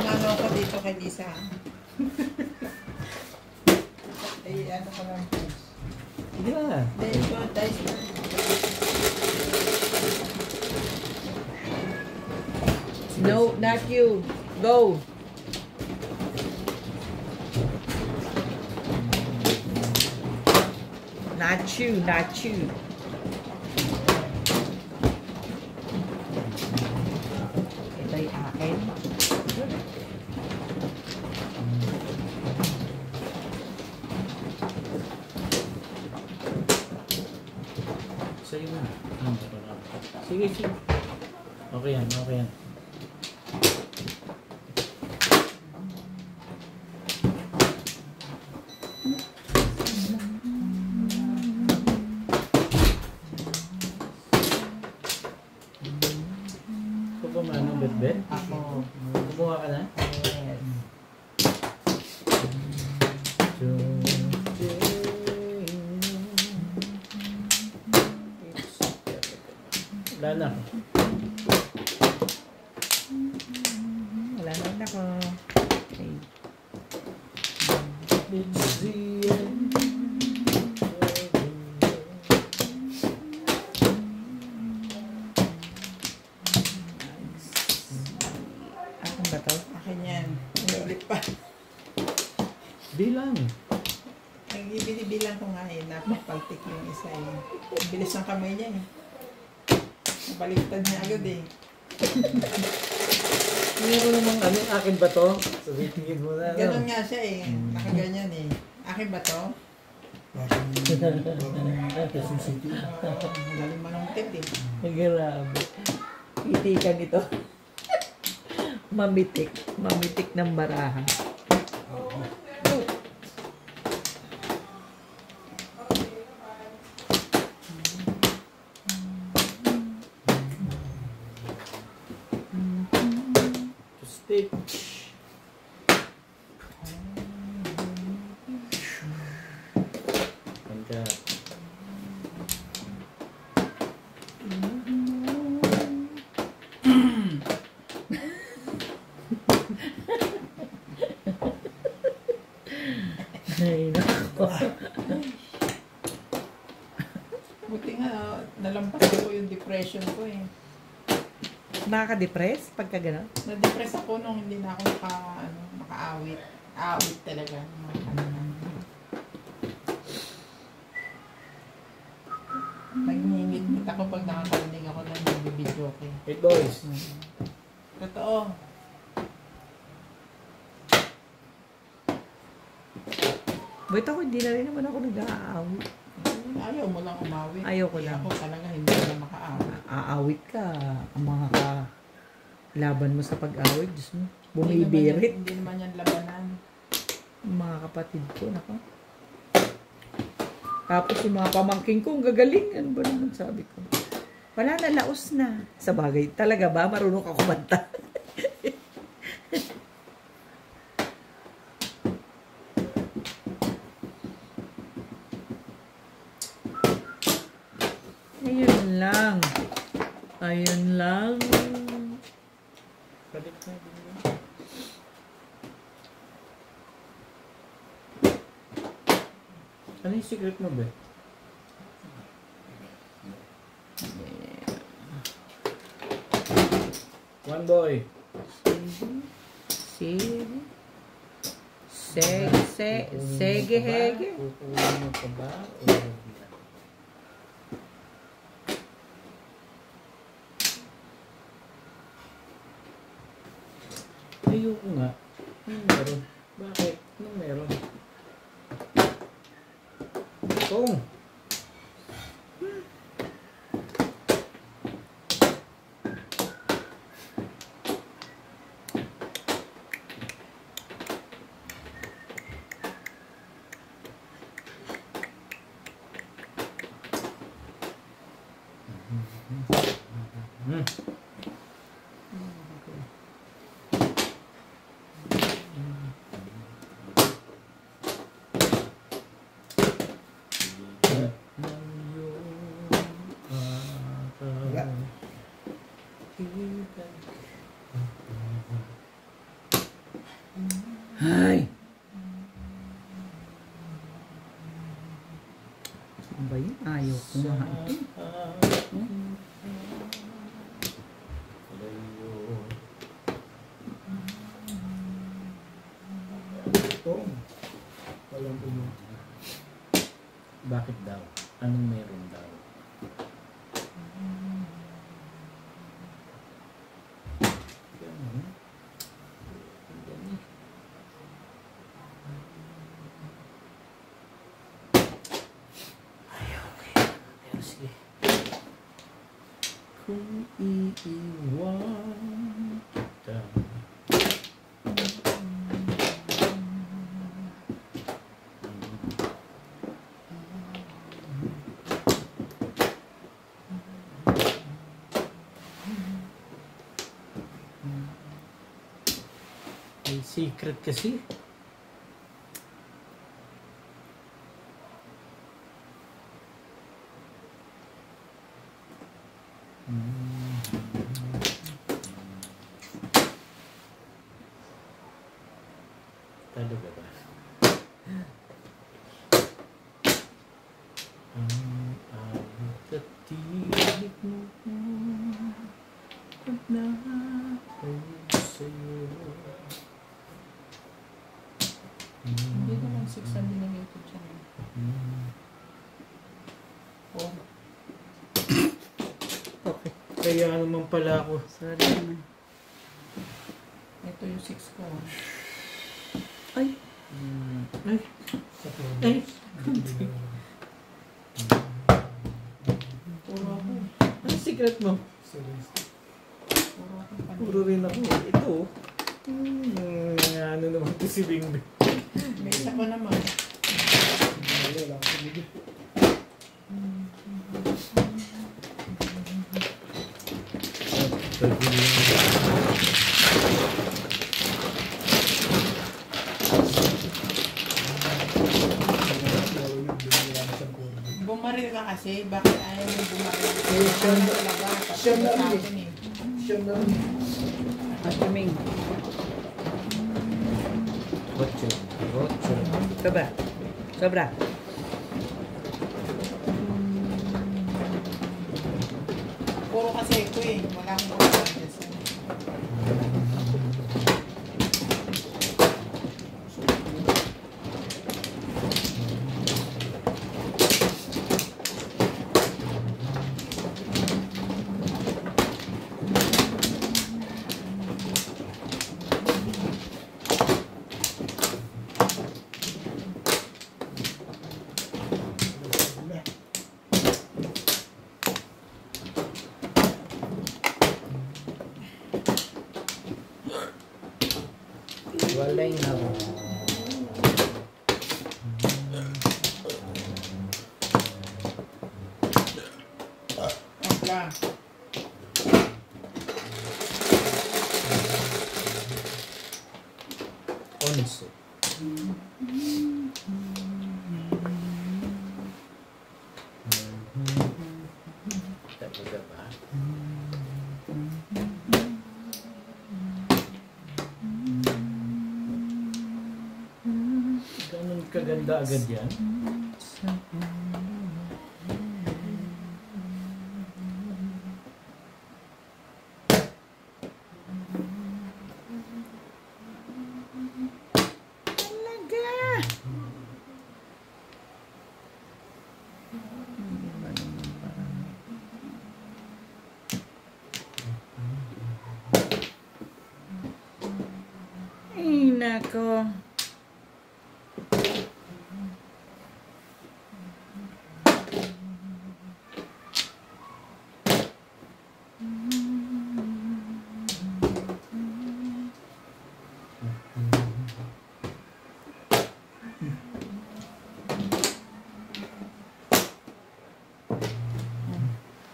Nanaw ko dito kay Lisa. Ay, ano ko lang. Sige na. Dahil ko, dice na. No, not you. Go. Not you, not you. Ito'y akin. Sa'yo na. Sige, sige. Okay yan, okay yan. Ito ba ano, bet-bet? Ako. Kumuha ka na? Yes. Wala na. Wala na ako. Okay. It's the end. Akin ba to? Akin yan. Ulit pa. Bilang. Nagbibili-bilang ko nga eh. Napapaltik yung isa eh. Ang bilis ng kamay niya eh. Baliktad niya agad eh. Hindi ko namang ano, akin ba to? Sabihin mo na. Ganon nga siya eh. Nakaganyan eh. Akin ba to? Galing manungkit eh. Grabe. Itikan ito. Mamitik. Mamitik ng baraha. Stitch. Hangga. Ay, nako. Buti nga, nalampas ko yung depression ko eh. Nakaka-depress pagka gano'n? Na-depress ako nung hindi na ako makaawit. Awit talaga. Nagngingit ako pag nakakarinig ako ng nagbibidyo ko eh. Hey boys. Totoo. Wait ako, hindi na rin naman ako nag-aawit. Ayaw mo lang umawit. Ayaw ko Eh, lang. Ako talaga hindi ko lang makaawit. Aawit ka. Ang mga laban mo sa pag-awit, Diyos mo. Bumibirit. Hindi naman yan labanan. Ang mga kapatid ko, nako. Tapos yung mga pamangking ko, ang gagaling. Ano ba naman sabi ko? Wala na, laos na. Sa bagay, talaga ba? Marunong ka kumanta. Ayun lang. Ayun lang. Balik na din yun. Ano yung secret mo, be? One boy. Sege-hege. Kukuha mo pa ba? O yan? Ayoko nga. Meron. Bakit? Anong meron? Tong! Ay! Ano ba yun? Ayaw ko mahal. Bakit daw? Anong meron daw? Kung iiwan kita. May secret kasi. Talaga ba? Ang awit at tinig mo pag nakahawag sa'yo. Hindi naman 600 ng YouTube channel. Oh, Okay. Kaya naman pala ako. Sorry naman. ito yung 6 ko. Ay! Ay! Ay! Puro ako. Anong secret mo? Puro ako. Puro rin ako. Ito. Ano naman ito si Bing. May isa pa naman. Bumaril ka kasi, bakit ayaw mo bumaril? Siyam na rin. Siyam na rin. Masaming. Ocho. Ocho. Sobra. Sobra. Puro kasi ito eh, wala akong bumaril. Walay na. Wala. Onso. Talaga ba? Ganun kaganda agad yan? ko.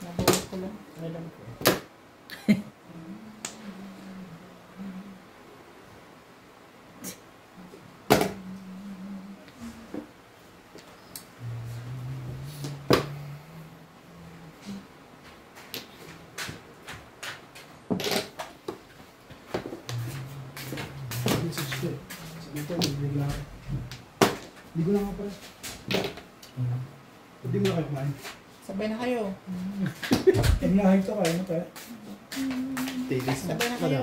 Nabuhos ko lang. Alam ko. Message ko eh. Sabi ko, bigla ako. Hindi ko lang ako pala. Hindi mo na kayo kumain. Sabay na kayo. Pag nahayag to kayo, ano tayo? Tilis na. Sabay na kayo.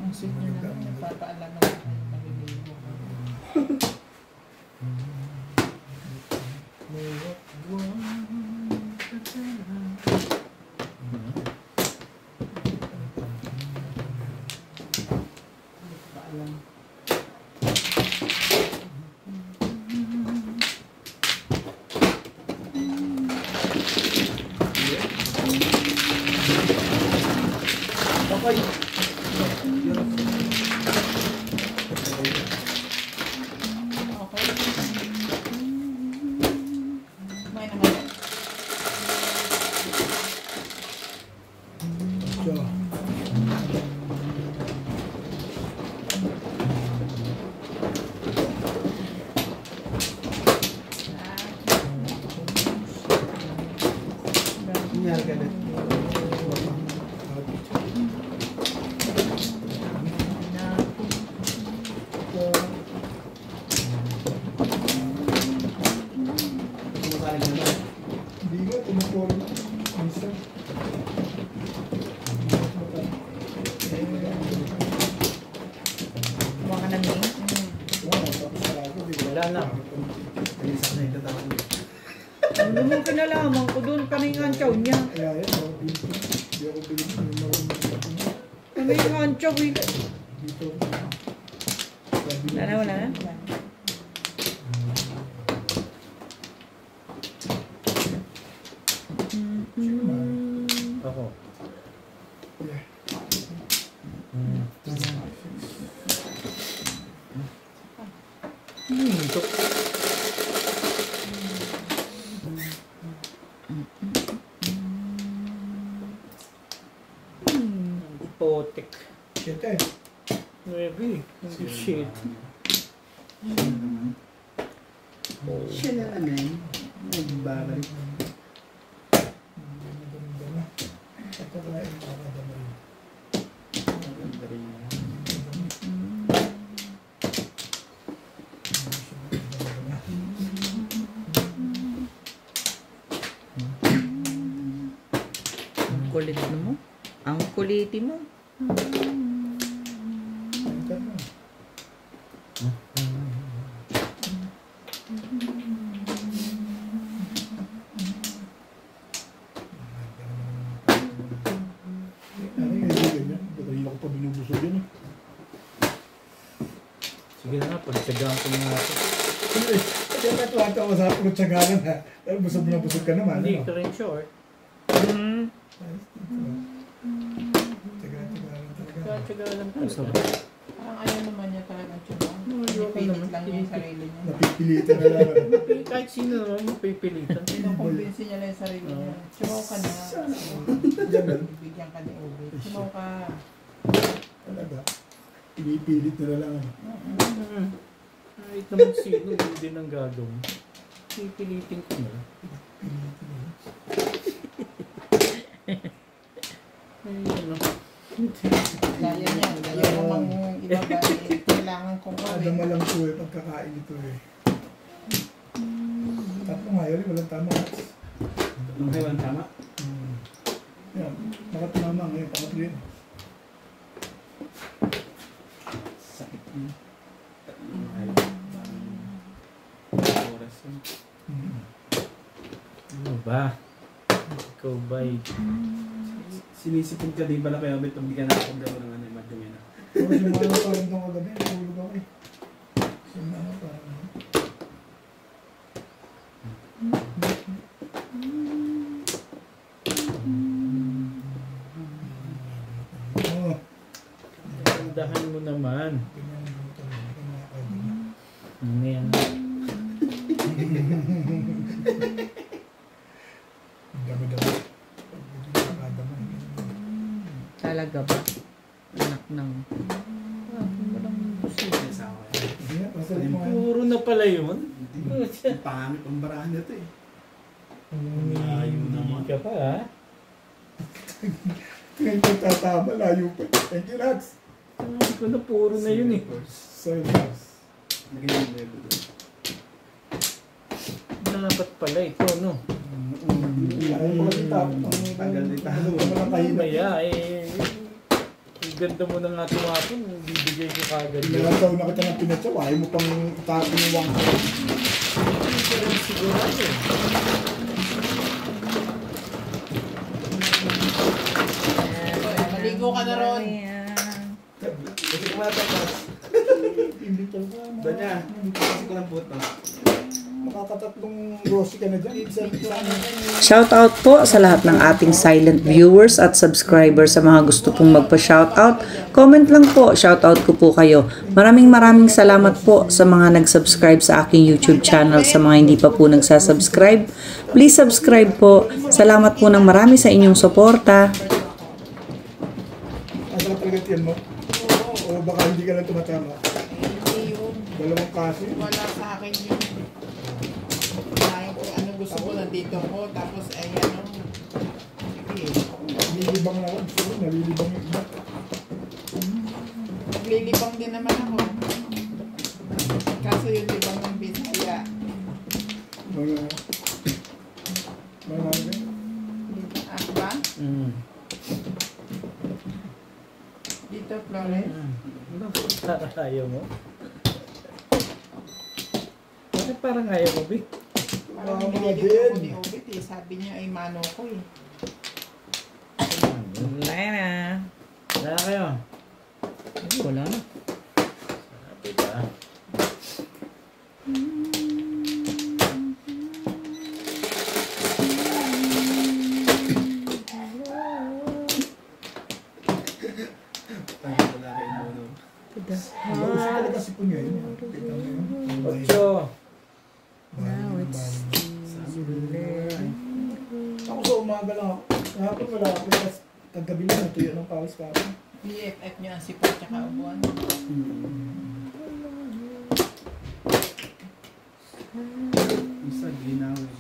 Ang sweet nyo naman. Nagpapaalaman na naliligo ko. Paalam. Okay. Okay. Kumain na kayo. So, nangyari ka na. Hindi nga, tumupolo na. Minsan. Kuha ka ng main. Wala na. Ano mo kinalaman ko doon? Paningan chow niya. Kaya yan, hindi ako bilhin ng marunong. Paningan chow eh. Dito. Wala na, wala na. Ako. Yeah. Ito. Potek. Shit eh. Maybe. Shit. Siya na naman. Nagbabalik. Ang kulit mo. Ang kuliti mo. Kanina ko pa binubusog yun eh. Sige na nga, pagtsagaan ko nga ito. Kaya natuwata ko sa puro tsagalan ha. Dahil busog na busog ka naman. Hindi ano? ka rin short. Tsagalan talaga. Tsagaan ko. Parang ayaw naman niya talaga tsuba. Ayoko Pilit naman. lang niya yung sarili niya. Napipilitan na lang. Kahit sino naman yung pipilitan. Kinukumbinsi niya lang yung sarili niya. Tsumaw ka na. Ganun. Bibigyan ka ni Ubi. Tsumaw ka. Talaga. Pinipilit na lang. Kahit naman sino, yun din ang gagawin. Pipilitin ko na. Ay, ano. Gaya niya. Gaya namang iba ba eh, kailangan kong Adama gawin. lang po eh, pagkakain ito eh. Tatlo nga yun, walang tama. Walang tama. Yan, nakatumama ngayon, pangatlo yun. Sakit niya. Oras yun. Ano ba? Ikaw ba'y? Sinisipin ka din pala kaya bet pag di ka nakapagdamo ng ano, madumi na. Oo, yung mga parang nung kagabi, nahulog ako eh. Yung ano, parang ano. Oo. Tandahan mo naman. Ganyan ang buto, ganyan ang kagabi. Ngayon. Ang dami-dami. Pag hindi nakakadama, Talaga ba? Anak ng... walang gusto. Hindi nga, basta yung mga... Puro na pala yun. Ang pangit ang barahan nito eh. Layo naman. Ka pa ha? Ngayon yung tatama, layo pa. Thank you, Lads. Hindi ko na puro na yun eh. Service. Lagyan yung level doon. Dapat pala ito, no? Ayaw ko kasi tapos. Tagal din tayo. Maya eh... Ang ganda mo na nga tumapon, bibigay ko kagad yun. Ilang taon na kita ng pinatsaw, ayaw mo pang tapos yung wang ko. Hindi ko rin sigurado eh. Maligo ka na ron. Kasi kung wala tapos. Doon niya. Kasi ko lang buot no. Makakatatlong rosy ka na dyan. Isa Shoutout po sa lahat ng ating silent viewers at subscribers. Sa mga gusto pong magpa-shoutout, comment lang po, shoutout ko po kayo. Maraming salamat po sa mga nag-subscribe sa aking YouTube channel. Sa mga hindi pa po nagsasubscribe, please subscribe po. Salamat po ng marami sa inyong suporta. Asa talaga tiyan mo? O baka hindi ka lang tumatama. Hindi yun. Dalawang kasi. Wala sa akin yun. Anong gusto ko, nandito ko. Tapos ay ano. Sige. Nalilibang na ako. Gusto ko, nalilibang yung iba. Naglilibang din naman ako. Kaso yung libang ng Bisaya. Mga... Mga... Ako ba? Dito, Flores. Ayaw mo? Bakit parang ayaw mo, Vic? Parang Mga nililigaw ko din. ni Obit eh. Sabi niya ay mano ko eh. Wala na. Wala kayo? Ay, wala na. Sabi ba? Wala kayo mono. Gusto talaga si Punya yun. Kita mo yun. 8. Now it's Ako sa umaga lang ako. Kahapon wala ako. Tapos kagabi lang natuyo ng pawis pa ako. BFF niya ang sipot tsaka ubuan. Isa, ginawin.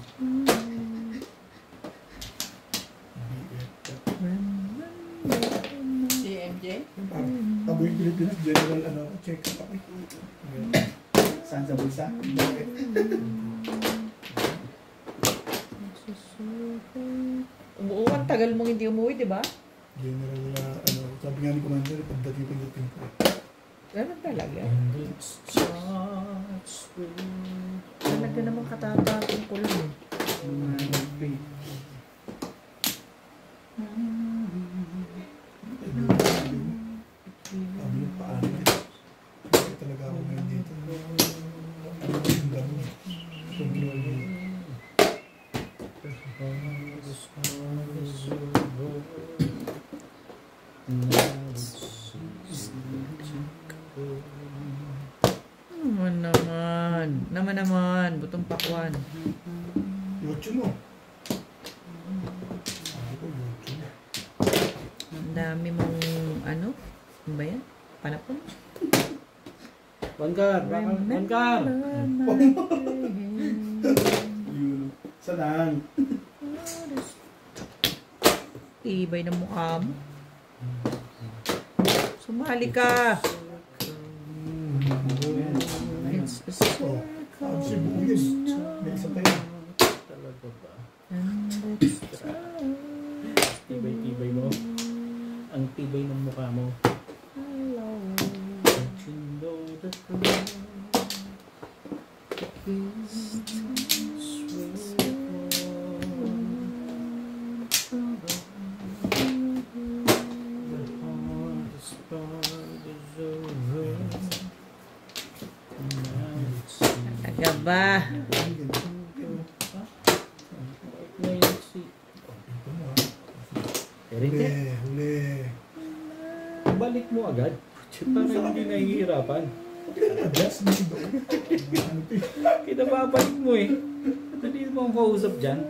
Si MJ? Taboy Pilipinas, general ano, check up ako. Saan sa bulsa? Bakit? Umuuwan, tagal mong hindi umuwi, di ba? General na ano, sabi nga ni Commander, pagdating ko yung pinto. Ganun talaga. And it starts with Talaga naman katatapong ko lang eh. Sabi yung paano eh. Kasi talaga ako ngayon dito. Ano yung gano'n? Control mo. Naman, butong pakwan. Yocho mo. Sabi ko, yocho mo. Ang dami mong, ano ba yan? Panapon? Bangkar! Bangkar! Yun. Saan? Tibay ng mukha mo. Sumali ka! It's a Oh, ang sibuyas. May isa tayo. Talaga ba? and it's Tibay-tibay mo. Ang tibay ng mukha mo. Don't you know that Gaba. Ngayon si... Erika, Huli. balik mo agad. Para hindi nahihirapan. Adjust mo doon. Kinababalik mo eh. At hindi mo ang kausap dyan.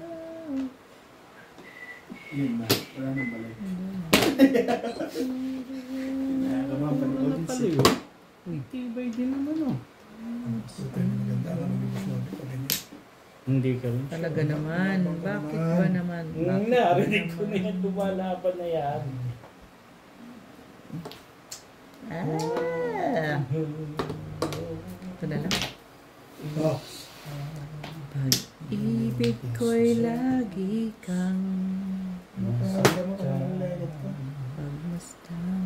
Yun na. Wala nang balik. Nakakamapan Wala na pala yun. Tibay din naman oh. Maganda lang ang ibig namin pag ganyan. Hindi ka rin. Talaga naman. Bakit ba naman? Bakit ba Narinig ko na naman? yan. Lumalaban na yan. Ito na lang. Oh, Pag-ibig ko'y lagi kang pagmasdan.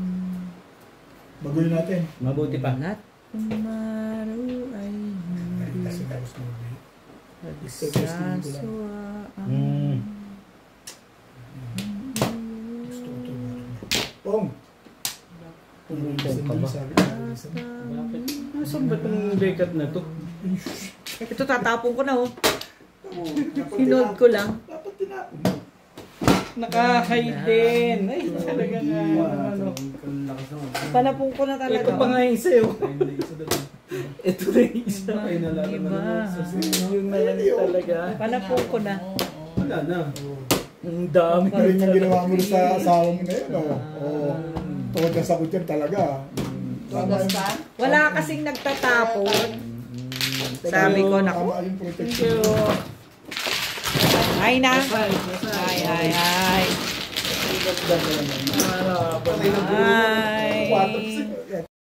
baguhin natin. Mabuti pa. Lahat ng araw ay hindi Kasi tapos mo ulit. pagsasawaan. Gusto ko ito. Pong! Pumupong ka ba? Sabi ko, Bakit? Nasaan ba itong dekat na to? Ito tatapon ko na oh. Hinold ko lang. dapat tinapon mo. Nakakaiden. Ay, talaga nga. Ano. Panapon ko na talaga. Ito pa nga yung sayo. Ayun na isa doon. Ito na yung isa. Ay, nalala Iba. naman. Yung na yan talaga. Panapon ko na. Wala na. Ang dami. Ito rin yung ginawa mo sa asawa mo na yun. Oo. Tungkol ka sa kutyan talaga. Wagas ka? Wala kasing nagtatapon. Sabi ko, naku. Tama yung protection. Pero, Ay na. Nasaan? Ay, ay, ay. Nasaan? Ay.